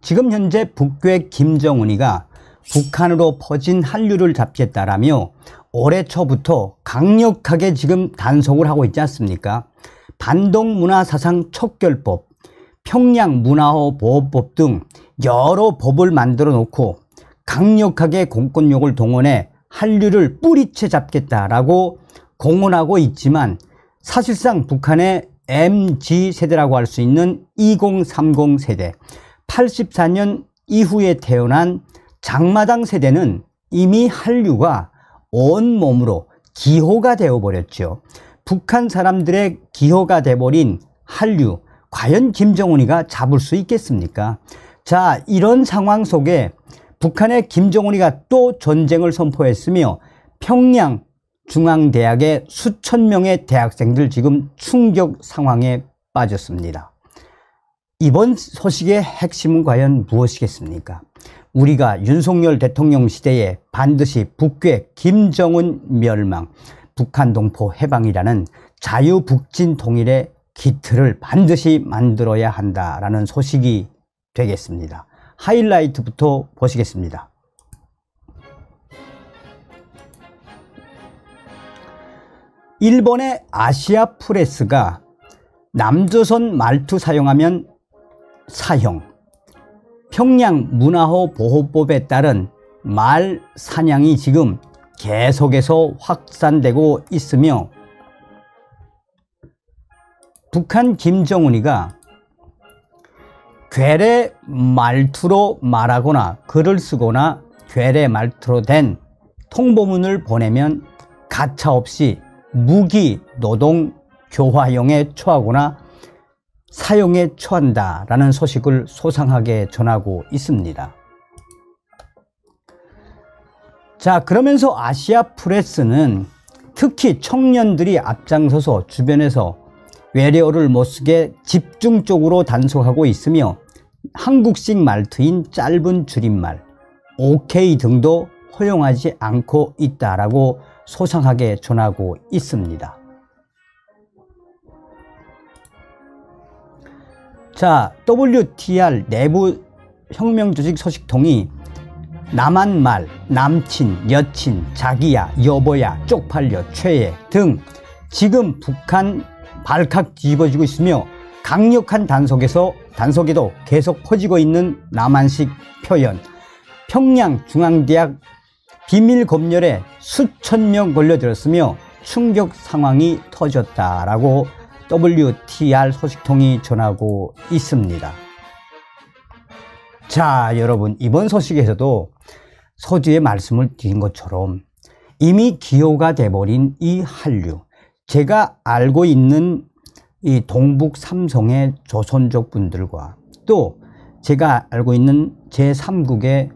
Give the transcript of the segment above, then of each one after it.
지금 현재 북괴 김정은이가 북한으로 퍼진 한류를 잡겠다라며 올해 초부터 강력하게 지금 단속을 하고 있지 않습니까? 반동문화사상 척결법, 평양문화호 보호법 등 여러 법을 만들어 놓고 강력하게 공권력을 동원해 한류를 뿌리채 잡겠다라고 공언하고 있지만 사실상 북한의 MZ세대라고 할 수 있는 2030 세대, 84년 이후에 태어난 장마당 세대는 이미 한류가 온몸으로 기호가 되어버렸죠. 북한 사람들의 기호가 돼버린 한류, 과연 김정은이가 잡을 수 있겠습니까? 자, 이런 상황 속에 북한의 김정은이가 또 전쟁을 선포했으며 평양 중앙대학의 수천 명의 대학생들 지금 충격 상황에 빠졌습니다. 이번 소식의 핵심은 과연 무엇이겠습니까? 우리가 윤석열 대통령 시대에 반드시 북괴 김정은 멸망, 북한 동포 해방이라는 자유북진 통일의 기틀을 반드시 만들어야 한다라는 소식이 되겠습니다. 하이라이트부터 보시겠습니다. 일본의 아시아 프레스가 남조선 말투 사용하면 사형, 평양 문화호 보호법에 따른 말 사냥이 지금 계속해서 확산되고 있으며 북한 김정은이가 괴뢰 말투로 말하거나 글을 쓰거나 괴뢰 말투로 된 통보문을 보내면 가차없이 무기 노동 교화형에 처하거나 사형에 처한다라는 소식을 소상하게 전하고 있습니다. 자, 그러면서 아시아 프레스는 특히 청년들이 앞장서서 주변에서 외래어를 못쓰게 집중적으로 단속하고 있으며 한국식 말투인 짧은 줄임말, OK 등도 허용하지 않고 있다라고 소상하게 전하고 있습니다. 자, WTR 내부 혁명조직 소식통이 남한말, 남친, 여친, 자기야, 여보야, 쪽팔려, 최애 등 지금 북한 발칵 뒤집어지고 있으며 강력한 단속에도 계속 퍼지고 있는 남한식 표현, 평양중앙대학 비밀 검열에 수천 명 걸려들었으며 충격 상황이 터졌다라고 WTR 소식통이 전하고 있습니다. 자, 여러분, 이번 소식에서도 서두에 말씀을 드린 것처럼 이미 기호가 돼버린 이 한류, 제가 알고 있는 이 동북 삼성의 조선족 분들과 또 제가 알고 있는 제3국의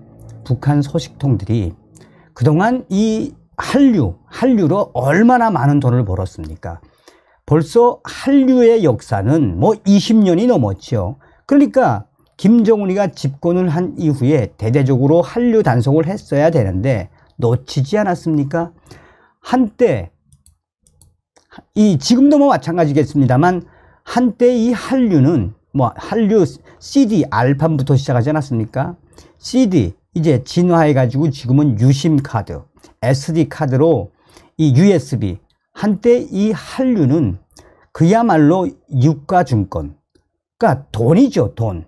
북한 소식통들이 그동안 이 한류로 얼마나 많은 돈을 벌었습니까? 벌써 한류의 역사는 뭐 20년이 넘었죠. 그러니까 김정은이가 집권을 한 이후에 대대적으로 한류 단속을 했어야 되는데 놓치지 않았습니까? 한때 지금도 뭐 마찬가지겠습니다만 한때 이 한류는 뭐 한류 CD 알판부터 시작하지 않았습니까? CD 이제 진화해 가지고 지금은 유심 카드, SD 카드로 이 USB, 한때 이 한류는 그야말로 유가증권, 그러니까 돈이죠, 돈.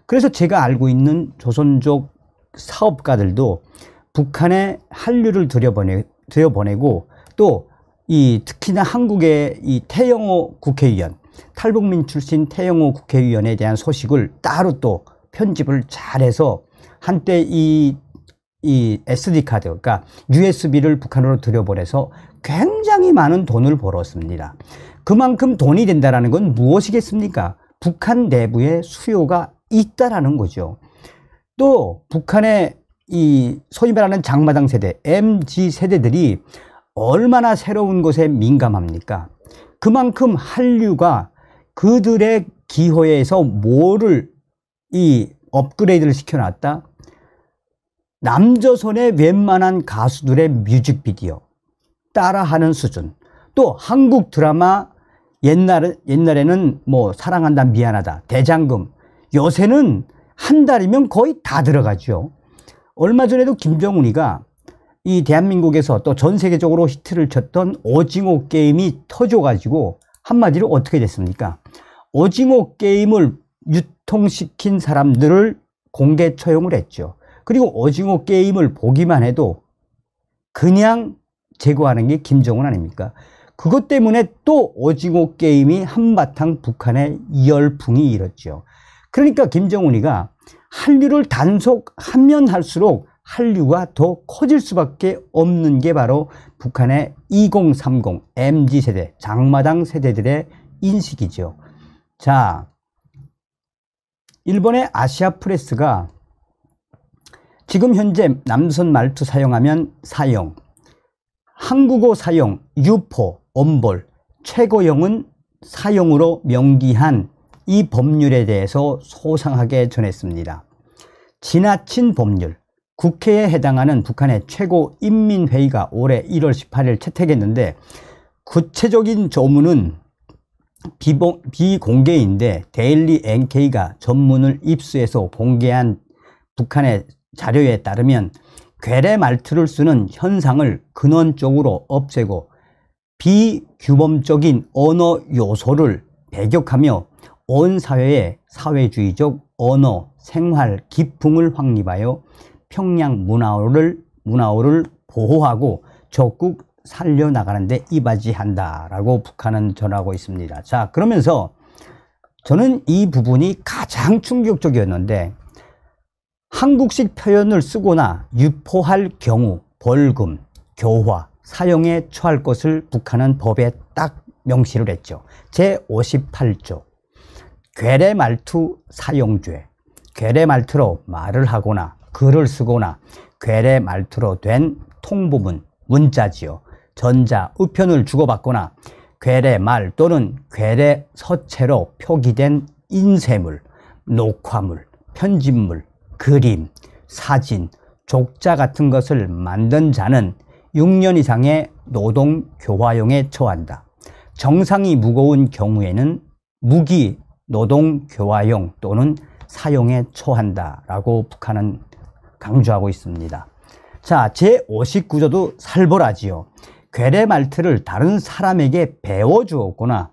그래서 제가 알고 있는 조선족 사업가들도 북한에 한류를 들여보내고 또 특히나 한국의 이 태영호 국회의원, 탈북민 출신 태영호 국회의원에 대한 소식을 따로 또 편집을 잘해서 한때 이 SD카드, 그러니까 USB를 북한으로 들여보내서 굉장히 많은 돈을 벌었습니다. 그만큼 돈이 된다는 건 무엇이겠습니까? 북한 내부에 수요가 있다라는 거죠. 또 북한의 이 소위 말하는 장마당 세대, MZ 세대들이 얼마나 새로운 것에 민감합니까? 그만큼 한류가 그들의 기호에서 뭐를 업그레이드를 시켜놨다? 남조선의 웬만한 가수들의 뮤직비디오 따라하는 수준, 또 한국 드라마 옛날에는 뭐 사랑한다 미안하다, 대장금, 요새는 한 달이면 거의 다 들어가죠. 얼마 전에도 김정은이가 이 대한민국에서 또 전 세계적으로 히트를 쳤던 오징어 게임이 터져가지고 한마디로 어떻게 됐습니까? 오징어 게임을 유통시킨 사람들을 공개 처형을 했죠. 그리고 오징어 게임을 보기만 해도 그냥 제거하는 게 김정은 아닙니까? 그것 때문에 또 오징어 게임이 한바탕 북한의 열풍이 일었죠. 그러니까 김정은이가 한류를 단속하면 할수록 한류가 더 커질 수밖에 없는 게 바로 북한의 2030 MZ세대, 장마당 세대들의 인식이죠. 자, 일본의 아시아프레스가 지금 현재 남선 말투 사용하면 사형, 한국어 사용, 유포, 엄벌, 최고형은 사형으로 명기한 이 법률에 대해서 소상하게 전했습니다. 지나친 법률, 국회에 해당하는 북한의 최고인민회의가 올해 1월 18일 채택했는데 구체적인 조문은 비공개인데 데일리 NK가 전문을 입수해서 공개한 북한의 자료에 따르면 괴뢰 말투를 쓰는 현상을 근원적으로 없애고 비규범적인 언어 요소를 배격하며 온 사회에 사회주의적 언어 생활 기풍을 확립하여 평양 문화어를 보호하고 적극 살려나가는 데 이바지한다라고 북한은 전하고 있습니다. 자, 그러면서 저는 이 부분이 가장 충격적이었는데 한국식 표현을 쓰거나 유포할 경우 벌금, 교화, 사형에 처할 것을 북한은 법에 딱 명시를 했죠. 제58조 괴뢰 말투 사용죄, 괴뢰 말투로 말을 하거나 글을 쓰거나 괴뢰 말투로 된 통보문, 문자지요. 전자, 우편을 주고받거나 괴뢰 말 또는 괴뢰 서체로 표기된 인쇄물, 녹화물, 편집물, 그림, 사진, 족자 같은 것을 만든 자는 6년 이상의 노동교화용에 처한다. 정상이 무거운 경우에는 무기 노동교화용 또는 사용에 처한다라고 북한은 강조하고 있습니다. 자, 제59조도 살벌하지요. 괴뢰 말투를 다른 사람에게 배워주었거나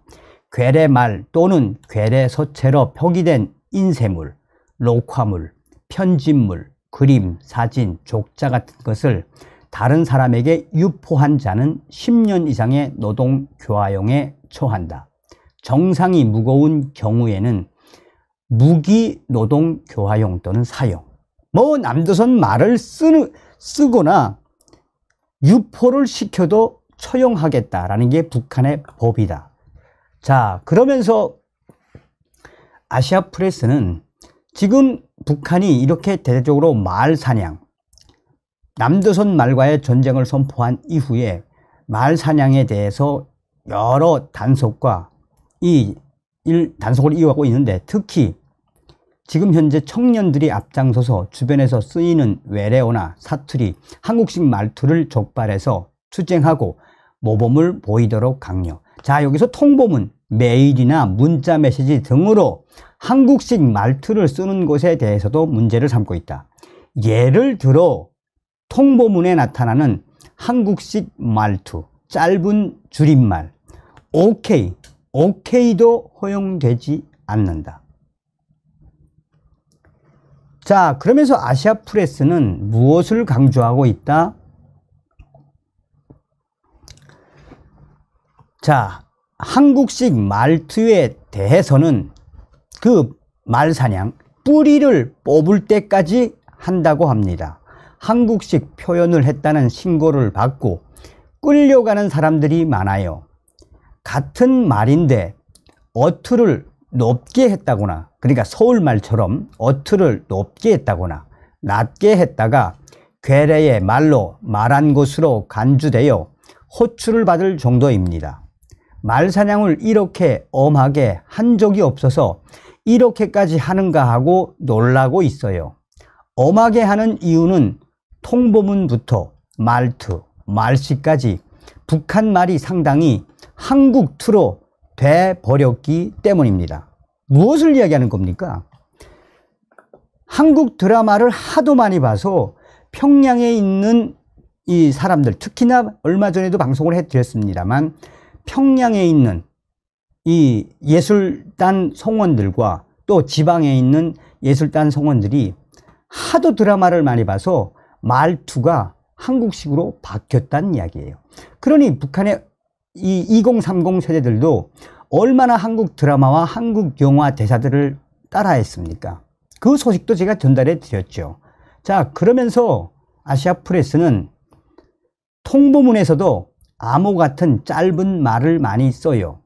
괴뢰 말 또는 괴뢰 서체로 표기된 인쇄물, 녹화물, 편집물, 그림, 사진, 족자 같은 것을 다른 사람에게 유포한 자는 10년 이상의 노동교화용에 처한다. 정상이 무거운 경우에는 무기 노동교화용 또는 사용, 남조선 말을 쓰거나 유포를 시켜도 처형하겠다라는 게 북한의 법이다. 자, 그러면서 아시아프레스는 지금 북한이 이렇게 대대적으로 말 사냥, 남조선 말과의 전쟁을 선포한 이후에 말 사냥에 대해서 여러 단속과 단속을 이어가고 있는데, 특히 지금 현재 청년들이 앞장서서 주변에서 쓰이는 외래어나 사투리, 한국식 말투를 적발해서 투쟁하고 모범을 보이도록 강요. 자, 여기서 통보문, 메일이나 문자 메시지 등으로 한국식 말투를 쓰는 것에 대해서도 문제를 삼고 있다. 예를 들어 통보문에 나타나는 한국식 말투, 짧은 줄임말, 오케이도 허용되지 않는다. 자, 그러면서 아시아프레스는 무엇을 강조하고 있다? 자, 한국식 말투에 대해서는 그 말사냥, 뿌리를 뽑을 때까지 한다고 합니다. 한국식 표현을 했다는 신고를 받고 끌려가는 사람들이 많아요. 같은 말인데 어투를 높게 했다거나, 그러니까 서울말처럼 어투를 높게 했다거나 낮게 했다가 괴뢰의 말로 말한 것으로 간주되어 호출을 받을 정도입니다. 말사냥을 이렇게 엄하게 한 적이 없어서 이렇게까지 하는가 하고 놀라고 있어요. 엄하게 하는 이유는 통보문부터 말투, 말씨까지 북한 말이 상당히 한국투로 돼버렸기 때문입니다. 무엇을 이야기하는 겁니까? 한국 드라마를 하도 많이 봐서 평양에 있는 이 사람들, 특히나 얼마 전에도 방송을 해드렸습니다만 평양에 있는 이 예술단 성원들과 또 지방에 있는 예술단 성원들이 하도 드라마를 많이 봐서 말투가 한국식으로 바뀌었다는 이야기예요. 그러니 북한의 이 2030 세대들도 얼마나 한국 드라마와 한국 영화 대사들을 따라했습니까? 그 소식도 제가 전달해 드렸죠. 자, 그러면서 아시아프레스는 통보문에서도 암호 같은 짧은 말을 많이 써요.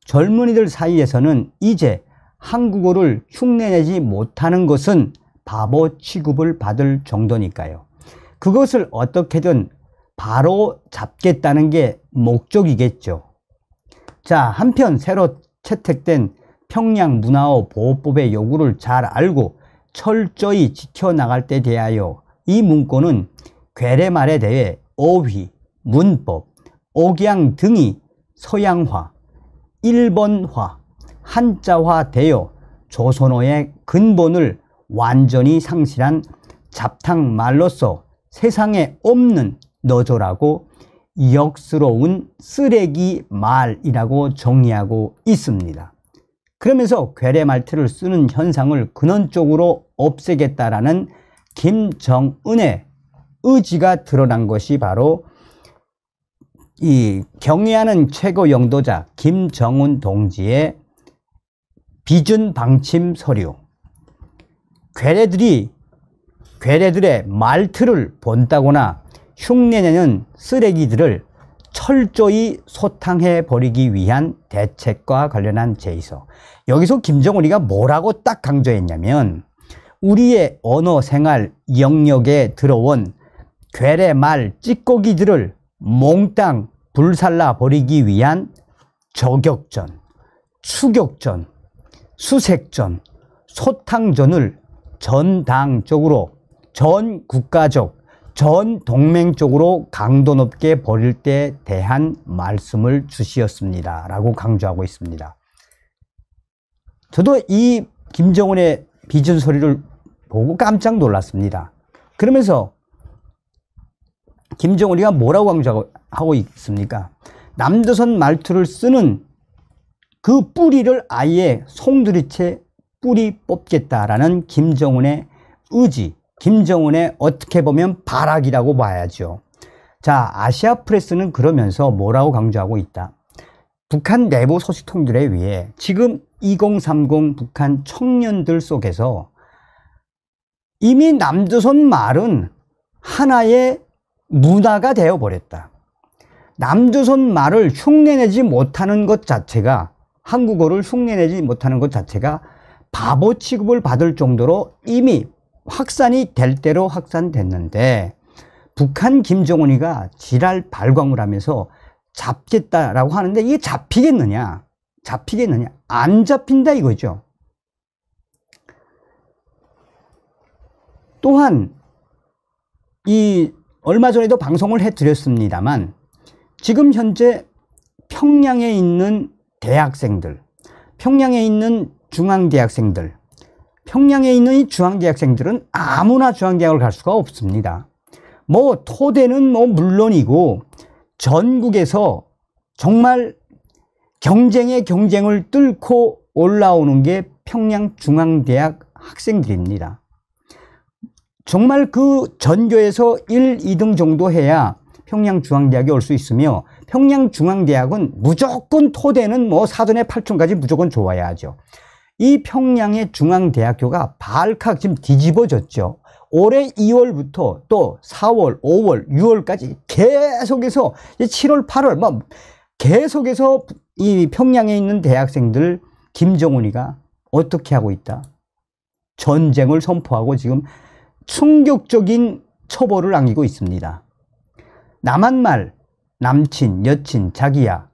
젊은이들 사이에서는 이제 한국어를 흉내내지 못하는 것은 바보 취급을 받을 정도니까요. 그것을 어떻게든 바로 잡겠다는 게 목적이겠죠. 자, 한편 새로 채택된 평양 문화어 보호법의 요구를 잘 알고 철저히 지켜나갈 때 대하여 이 문구는 괴뢰말에 대해 어휘, 문법, 억양 등이 서양화, 일본화, 한자화 되어 조선어의 근본을 완전히 상실한 잡탕말로서 세상에 없는 너절하고 역스러운 쓰레기 말이라고 정의하고 있습니다. 그러면서 괴뢰말투를 쓰는 현상을 근원적으로 없애겠다라는 김정은의 의지가 드러난 것이 바로 이 경애하는 최고 영도자 김정은 동지의 비준 방침 서류. 괴뢰들의 말투를 본다거나 흉내내는 쓰레기들을 철저히 소탕해 버리기 위한 대책과 관련한 제의서. 여기서 김정은이가 뭐라고 딱 강조했냐면 우리의 언어 생활 영역에 들어온 괴뢰말 찌꺼기들을 몽땅 불살라 버리기 위한 저격전, 추격전, 수색전, 소탕전을 전 당적으로, 전 국가적, 전 동맹적으로 강도 높게 벌일 때 대한 말씀을 주시었습니다 라고 강조하고 있습니다. 저도 이 김정은의 비준 소리를 보고 깜짝 놀랐습니다. 그러면서 김정은이가 뭐라고 강조하고 있습니까? 남조선 말투를 쓰는 그 뿌리를 아예 송두리째 뿌리 뽑겠다라는 김정은의 의지, 김정은의 어떻게 보면 발악이라고 봐야죠. 자, 아시아프레스는 그러면서 뭐라고 강조하고 있다? 북한 내부 소식통들에 의해 지금 2030 북한 청년들 속에서 이미 남조선 말은 하나의 문화가 되어버렸다. 남조선 말을 흉내내지 못하는 것 자체가, 한국어를 흉내내지 못하는 것 자체가 바보 취급을 받을 정도로 이미 확산이 될 대로 확산됐는데 북한 김정은이가 지랄 발광을 하면서 잡겠다라고 하는데 이게 잡히겠느냐? 안 잡힌다 이거죠. 또한 얼마 전에도 방송을 해드렸습니다만 지금 현재 평양에 있는 대학생들, 평양에 있는 중앙대학생들, 평양에 있는 이 중앙대학생들은 아무나 중앙대학을 갈 수가 없습니다. 뭐 토대는 뭐 물론이고 전국에서 정말 경쟁의 경쟁을 뚫고 올라오는 게 평양중앙대학 학생들입니다. 정말 그 전교에서 1, 2등 정도 해야 평양중앙대학에 올 수 있으며 평양중앙대학은 무조건 토대는 뭐 사전에 8촌까지 무조건 좋아야 하죠. 이 평양의 중앙대학교가 발칵 지금 뒤집어졌죠. 올해 2월부터 또 4월, 5월, 6월까지 계속해서 7월, 8월 뭐 계속해서 이 평양에 있는 대학생들 김정은이가 어떻게 하고 있다? 전쟁을 선포하고 지금 충격적인 처벌을 안기고 있습니다. 남한말, 남친, 여친, 자기야,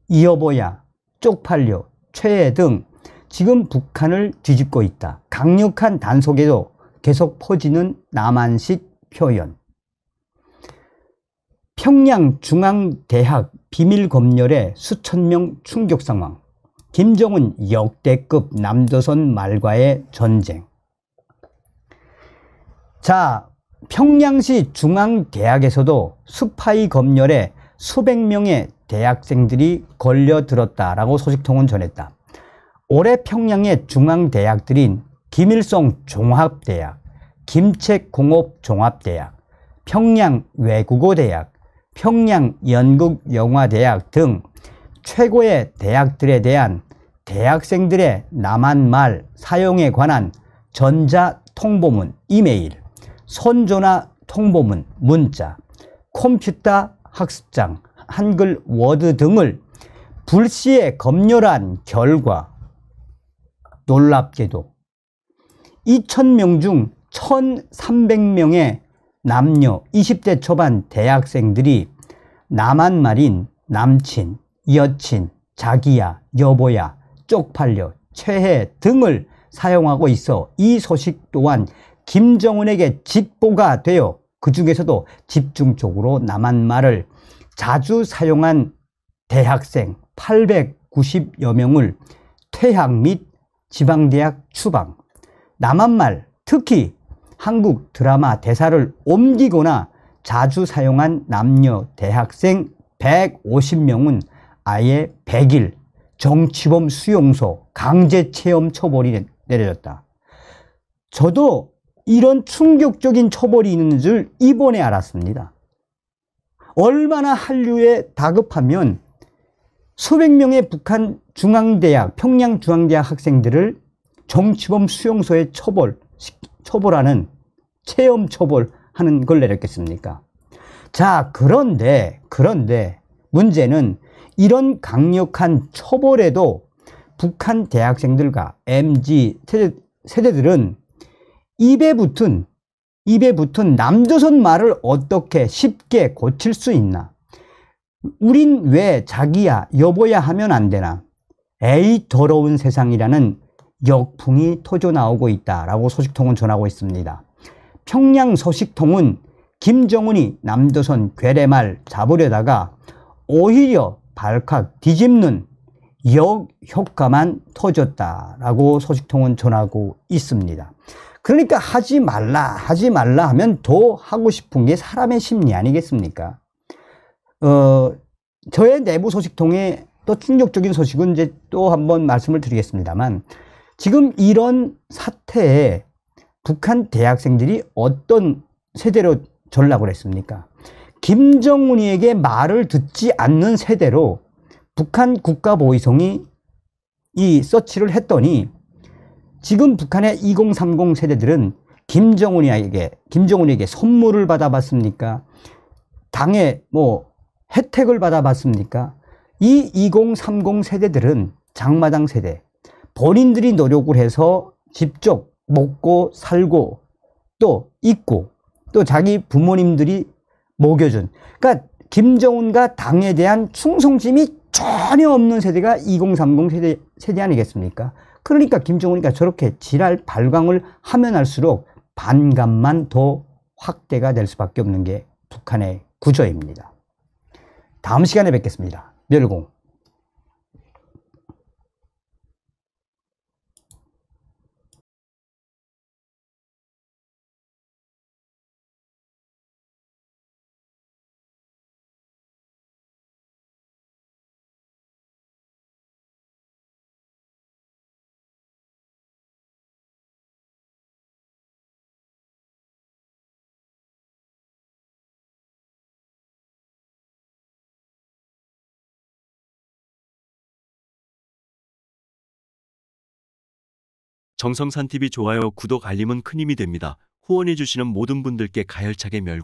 이여보야, 쪽팔려, 최애 등 지금 북한을 뒤집고 있다. 강력한 단속에도 계속 퍼지는 남한식 표현. 평양중앙대학 비밀검열의 수천 명 충격 상황. 김정은 역대급 남조선 말과의 전쟁. 자, 평양시 중앙대학에서도 스파이 검열에 수백 명의 대학생들이 걸려들었다라고 소식통은 전했다. 올해 평양의 중앙대학들인 김일성 종합대학, 김책공업종합대학, 평양외국어대학, 평양연극영화대학 등 최고의 대학들에 대한 대학생들의 남한말 사용에 관한 전자통보문, 이메일, 손전화 통보문, 문자, 컴퓨터 학습장, 한글 워드 등을 불시에 검열한 결과 놀랍게도 2,000명 중 1,300명의 남녀 20대 초반 대학생들이 남한말인 남친, 여친, 자기야, 여보야, 쪽팔려, 최애 등을 사용하고 있어 이 소식 또한 김정은에게 직보가 되어 그 중에서도 집중적으로 남한말을 자주 사용한 대학생 890여 명을 퇴학 및 지방대학 추방, 남한말 특히 한국 드라마 대사를 옮기거나 자주 사용한 남녀 대학생 150명은 아예 100일 정치범 수용소 강제체험 처벌이 내려졌다. 저도 이런 충격적인 처벌이 있는 줄 이번에 알았습니다. 얼마나 한류에 다급하면 수백 명의 북한 중앙대학, 평양중앙대학 학생들을 정치범 수용소에 처벌하는 체험 처벌하는 걸 내렸겠습니까? 자, 그런데 문제는 이런 강력한 처벌에도 북한 대학생들과 MZ 세대들은 입에 붙은 남조선 말을 어떻게 쉽게 고칠 수 있나? 우린 왜 자기야 여보야 하면 안 되나? 에이 더러운 세상이라는 역풍이 터져 나오고 있다라고 소식통은 전하고 있습니다. 평양 소식통은 김정은이 남조선 괴뢰말 잡으려다가 오히려 발칵 뒤집는 역효과만 터졌다라고 소식통은 전하고 있습니다. 그러니까 하지 말라 하면 더 하고 싶은 게 사람의 심리 아니겠습니까? 저의 내부 소식통에 또 충격적인 소식은 이제 또 한번 말씀을 드리겠습니다만, 지금 이런 사태에 북한 대학생들이 어떤 세대로 전락을 했습니까? 김정은이에게 말을 듣지 않는 세대로 북한 국가보위성이 이 서치를 했더니 지금 북한의 2030 세대들은 김정은에게 선물을 받아봤습니까? 당의 혜택을 받아봤습니까? 이 2030 세대들은 장마당 세대, 본인들이 노력을 해서 직접 먹고 살고 또 있고 또 자기 부모님들이 먹여준, 그러니까 김정은과 당에 대한 충성심이 전혀 없는 세대가 2030 세대 아니겠습니까? 그러니까 김정은이가 저렇게 지랄 발광을 하면 할수록 반감만 더 확대가 될 수밖에 없는 게 북한의 구조입니다. 다음 시간에 뵙겠습니다. 멸공. 정성산TV 좋아요, 구독, 알림은 큰 힘이 됩니다. 후원해주시는 모든 분들께 가열차게 멸